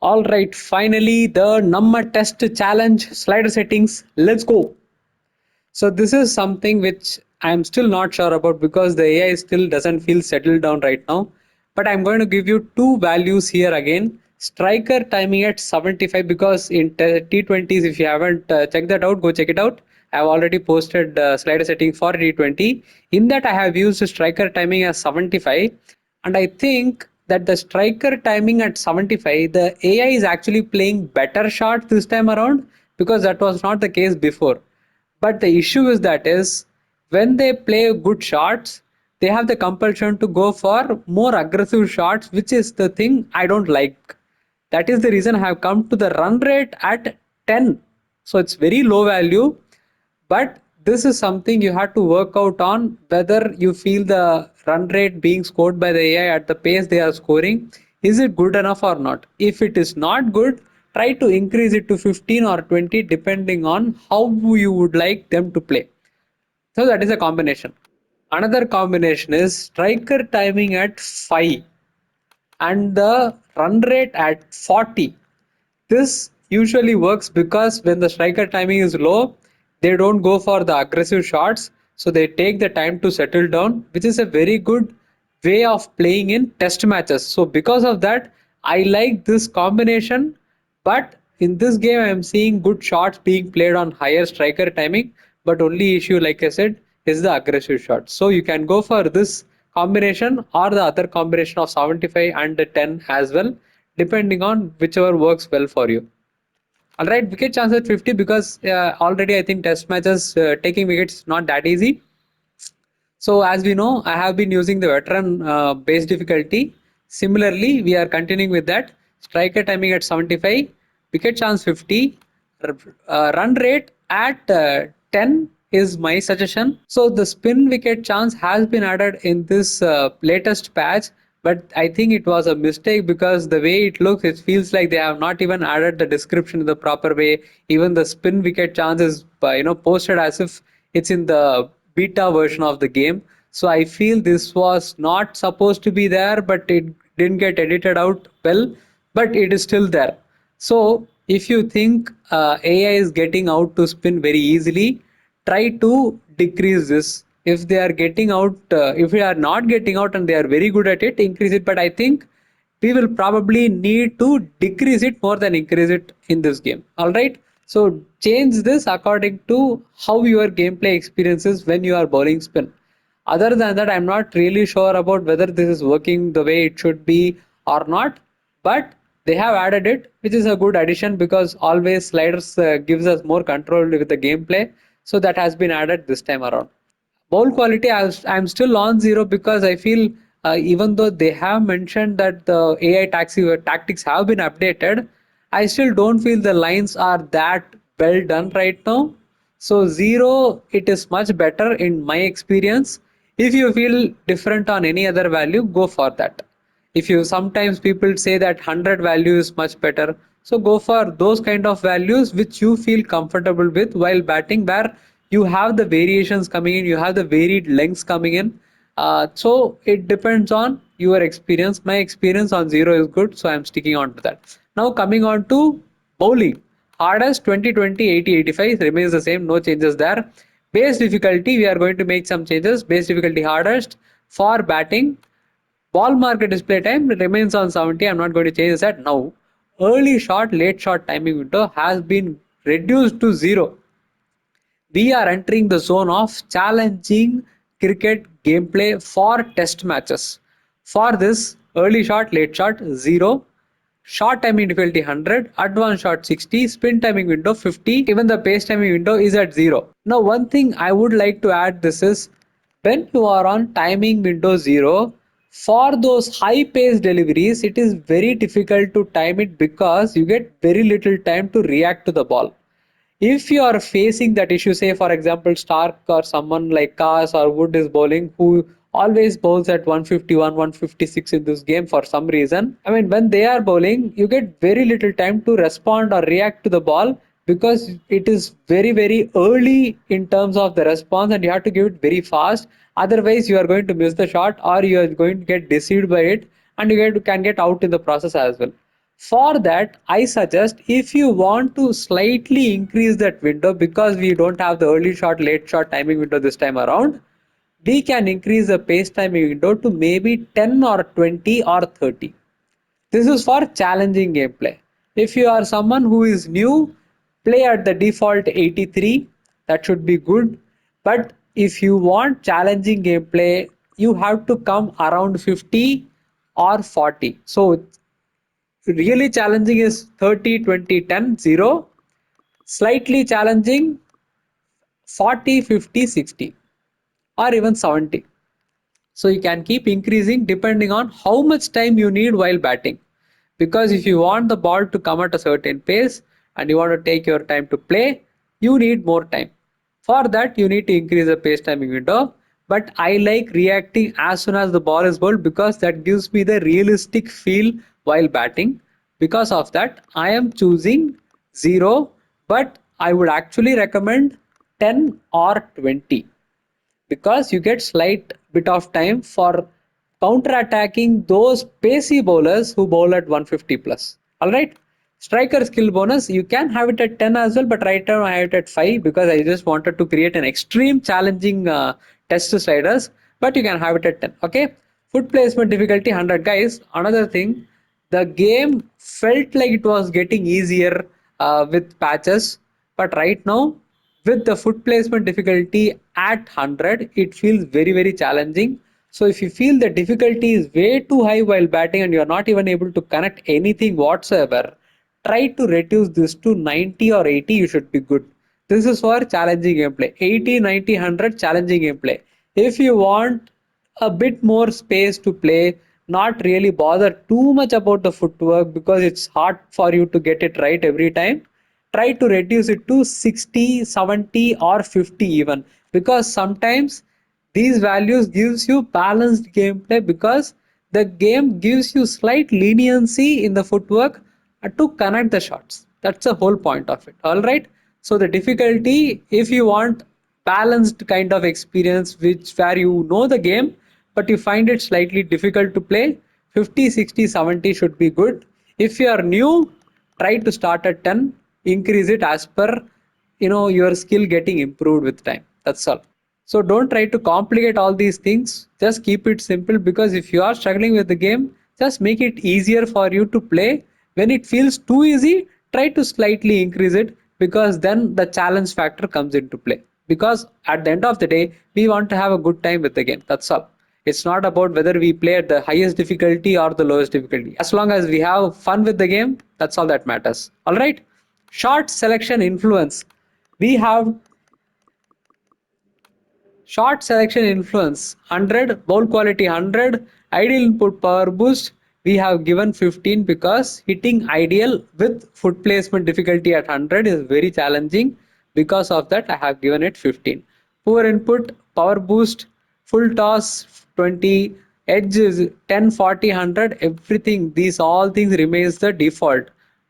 All right, finally the Namma test challenge slider settings. Let's go. So this is something which I'm still not sure about because the AI still doesn't feel settled down right now. But I'm going to give you two values here again. Striker timing at 75 because in T20s, if you haven't checked that out, go check it out. I've already posted slider setting for T20. In that, I have used striker timing as 75, and I think that the striker timing at 75, the AI is actually playing better shots this time around because that was not the case before. But the issue is that is when they play good shots, they have the compulsion to go for more aggressive shots, which is the thing I don't like. That is the reason I have come to the run rate at 10. So it's very low value, but this is something you have to work out on whether you feel the run rate being scored by the AI at the pace they are scoring is it good enough or not. If it is not good, try to increase it to 15 or 20 depending on how you would like them to play. So that is a combination. Another combination is striker timing at 5 and the run rate at 40. This usually works because when the striker timing is low, they don't go for the aggressive shots, so they take the time to settle down, which is a very good way of playing in test matches. So because of that, I like this combination, but in this game I am seeing good shots being played on higher striker timing, but only issue like I said is the aggressive shot. So you can go for this combination or the other combination of 75 and the 10 as well, depending on whichever works well for you. All right, wicket chance at 50 because already I think test matches taking wickets not that easy. So as we know, I have been using the veteran base difficulty. Similarly, we are continuing with that. Striker timing at 75, wicket chance 50, run rate at 10 is my suggestion. So the spin wicket chance has been added in this latest patch, but I think it was a mistake because the way it looks, it feels like they have not even added the description in the proper way. Even the spin wicket chance is posted as if it's in the beta version of the game. So I feel this was not supposed to be there, but it didn't get edited out well, but it is still there. So if you think AI is getting out to spin very easily, try to decrease this. If they are getting out, if they are not getting out and they are very good at it, increase it. But I think we will probably need to decrease it more than increase it in this game. All right. So change this according to how your gameplay experiences when you are bowling spin. Other than that, I'm not really sure about whether this is working the way it should be or not, but they have added it, which is a good addition because always sliders gives us more control with the gameplay. So that has been added this time around. Bowl quality, I'm still on zero because I feel even though they have mentioned that the AI tactics have been updated, I still don't feel the lines are that well done right now. So zero, it is much better in my experience. If you feel different on any other value, go for that. If you sometimes people say that 100 value is much better, so go for those kind of values which you feel comfortable with while batting, where you have the variations coming in, you have the varied lengths coming in. So it depends on your experience. My experience on zero is good, so I'm sticking on to that. Now coming on to bowling, hardest 20, 20, 80, 85 remains the same, no changes there. Base difficulty, we are going to make some changes. Base difficulty hardest for batting. Ball market display time remains on 70. I'm not going to change that now. Early shot, late shot timing window has been reduced to zero. We are entering the zone of challenging cricket gameplay for test matches. For this, early shot, late shot 0, short timing difficulty 100, advanced shot 60, spin timing window 50, even the pace timing window is at 0. Now one thing I would like to add this is when you are on timing window 0, for those high pace deliveries it is very difficult to time it because you get very little time to react to the ball. If you are facing that issue, say for example Stark or someone like Kas or Wood is bowling, who always bowls at 151, 156 in this game for some reason. I mean, when they are bowling, you get very little time to respond or react to the ball because it is very, very early in terms of the response and you have to give it very fast. Otherwise, you are going to miss the shot or you are going to get deceived by it and can get out in the process as well. For that, I suggest if you want to slightly increase that window, because we don't have the early shot, late shot timing window this time around, we can increase the pace timing window to maybe 10 or 20 or 30. This is for challenging gameplay. If you are someone who is new, play at the default 83. That should be good. But if you want challenging gameplay, you have to come around 50 or 40. So really challenging is 30, 20, 10, 0. Slightly challenging 40, 50, 60, or even 70. So you can keep increasing depending on how much time you need while batting. Because if you want the ball to come at a certain pace and you want to take your time to play, you need more time. For that, you need to increase the pace timing window. But I like reacting as soon as the ball is bowled because that gives me the realistic feel while batting. Because of that, I am choosing 0, but I would actually recommend 10 or 20 because you get slight bit of time for counter-attacking those pacey bowlers who bowl at 150 plus. All right. Striker skill bonus, you can have it at 10 as well, but right now I have it at 5 because I just wanted to create an extreme challenging test sliders, but you can have it at 10. Okay. Foot placement difficulty 100. Guys, another thing, the game felt like it was getting easier with patches, but right now with the foot placement difficulty at 100, it feels very, very challenging. So if you feel the difficulty is way too high while batting and you're not even able to connect anything whatsoever, try to reduce this to 90 or 80. You should be good. This is for challenging gameplay. 80, 90, 100 challenging gameplay. If you want a bit more space to play, not really bother too much about the footwork because it's hard for you to get it right every time, try to reduce it to 60, 70 or 50 even, because sometimes these values gives you balanced gameplay because the game gives you slight leniency in the footwork to connect the shots. That's the whole point of it. All right. So the difficulty, if you want balanced kind of experience which where you know the game but you find it slightly difficult to play, 50, 60, 70 should be good. If you are new, try to start at 10, increase it as per your skill getting improved with time. That's all. So don't try to complicate all these things. Just keep it simple because if you are struggling with the game, just make it easier for you to play. When it feels too easy, try to slightly increase it because then the challenge factor comes into play. Because at the end of the day, we want to have a good time with the game. That's all. It's not about whether we play at the highest difficulty or the lowest difficulty. As long as we have fun with the game, that's all that matters. All right. Short selection influence. We have short selection influence 100, bowl quality 100, ideal input power boost. We have given 15 because hitting ideal with foot placement difficulty at 100 is very challenging. Because of that, I have given it 15. Poor input power boost, full toss 20, edge is 10, 40, 100. Everything, these all things remains the default.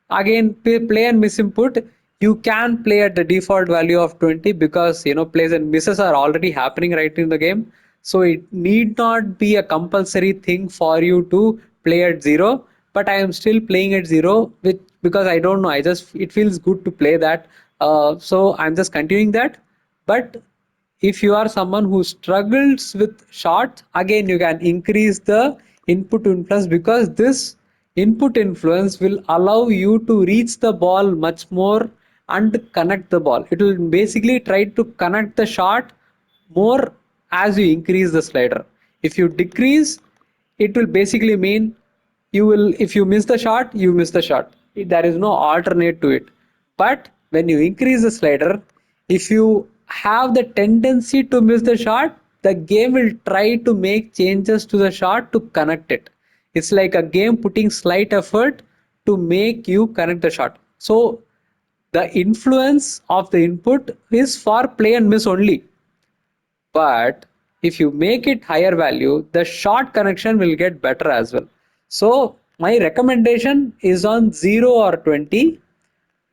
Again, play and miss input, you can play at the default value of 20 because plays and misses are already happening right in the game. So it need not be a compulsory thing for you to play at 0, but I am still playing at 0 with because I don't know, I just it feels good to play that. So I'm just continuing that. But if you are someone who struggles with shots, again you can increase the input influence because this input influence will allow you to reach the ball much more and connect the ball. It will basically try to connect the shot more as you increase the slider. If you decrease, it will basically mean you will, if you miss the shot, you miss the shot. There is no alternate to it. But when you increase the slider, if you have the tendency to miss the shot, the game will try to make changes to the shot to connect it. It's like a game putting slight effort to make you connect the shot. So the influence of the input is for play and miss only. But if you make it higher value, the short connection will get better as well. So my recommendation is on 0 or 20.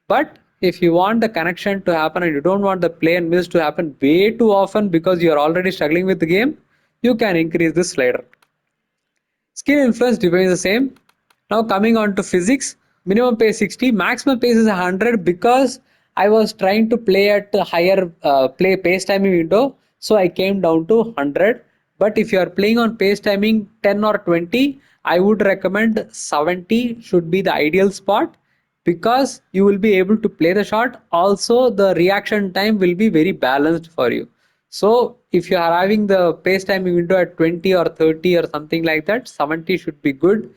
But if you want the connection to happen and you don't want the play and miss to happen way too often because you are already struggling with the game, you can increase this slider. Skill influence remains the same. Now coming on to physics. minimum pace 60, maximum pace is 100 because I was trying to play at a higher play pace timing window, so I came down to 100. But if you are playing on pace timing 10 or 20, I would recommend 70 should be the ideal spot because you will be able to play the shot. Also, the reaction time will be very balanced for you. So if you are having the pace timing window at 20 or 30 or something like that, 70 should be good.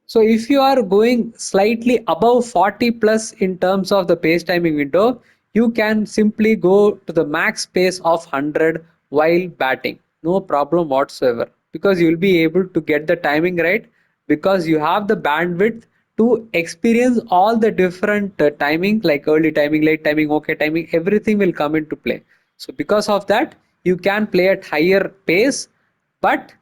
So if you are going slightly above 40 plus in terms of the pace timing window, you can simply go to the max pace of 100 while batting. No problem whatsoever because you will be able to get the timing right because you have the bandwidth to experience all the different timing like early timing, late timing, okay timing, everything will come into play. So because of that, you can play at higher pace, but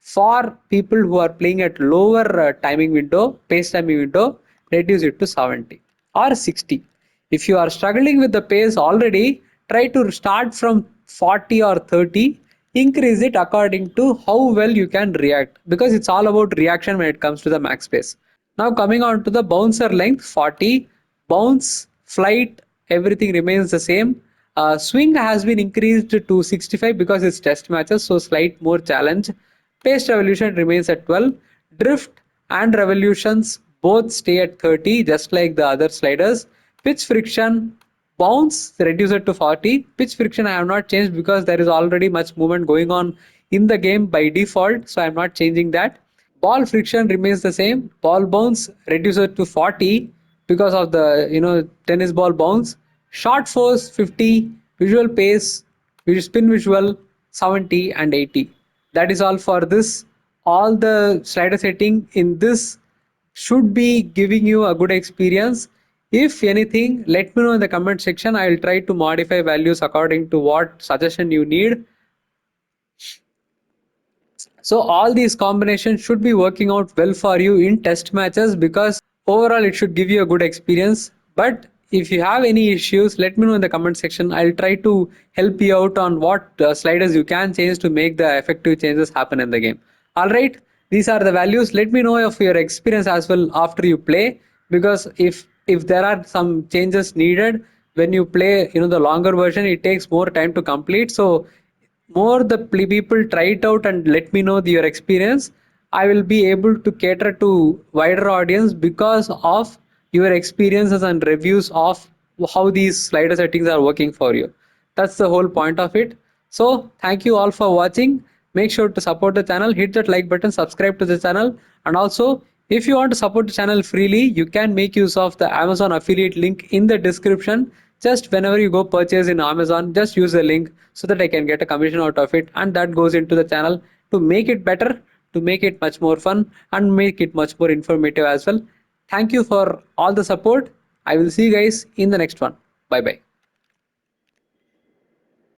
for people who are playing at lower timing window, pace timing window, reduce it to 70 or 60. If you are struggling with the pace already, try to start from 40 or 30, increase it according to how well you can react because it's all about reaction when it comes to the max pace. Now coming on to the bouncer length 40, bounce, flight, everything remains the same. Swing has been increased to 65 because it's test matches, so slight more challenge. Pace revolution remains at 12. Drift and revolutions both stay at 30, just like the other sliders. Pitch friction, bounce reduce it to 40. Pitch friction I have not changed because there is already much movement going on in the game by default, so I am not changing that. Ball friction remains the same. Ball bounce reduces to 40 because of the tennis ball bounce. Short force 50, visual pace, spin visual 70 and 80. That is all for this. All the slider setting in this should be giving you a good experience. If anything, let me know in the comment section. I will try to modify values according to what suggestion you need. So all these combinations should be working out well for you in test matches because overall it should give you a good experience. But if you have any issues, let me know in the comment section. I'll try to help you out on what sliders you can change to make the effective changes happen in the game. All right, these are the values. Let me know of your experience as well after you play because if there are some changes needed when you play, the longer version, it takes more time to complete. So more the people try it out and let me know your experience, I will be able to cater to wider audience because of your experiences and reviews of how these slider settings are working for you. That's the whole point of it. So thank you all for watching. Make sure to support the channel, hit that like button, subscribe to the channel, and also if you want to support the channel freely, you can make use of the Amazon affiliate link in the description. Just whenever you go purchase in Amazon, just use the link so that I can get a commission out of it, and that goes into the channel to make it better, to make it much more fun, and make it much more informative as well. Thank you for all the support. I will see you guys in the next one. Bye bye.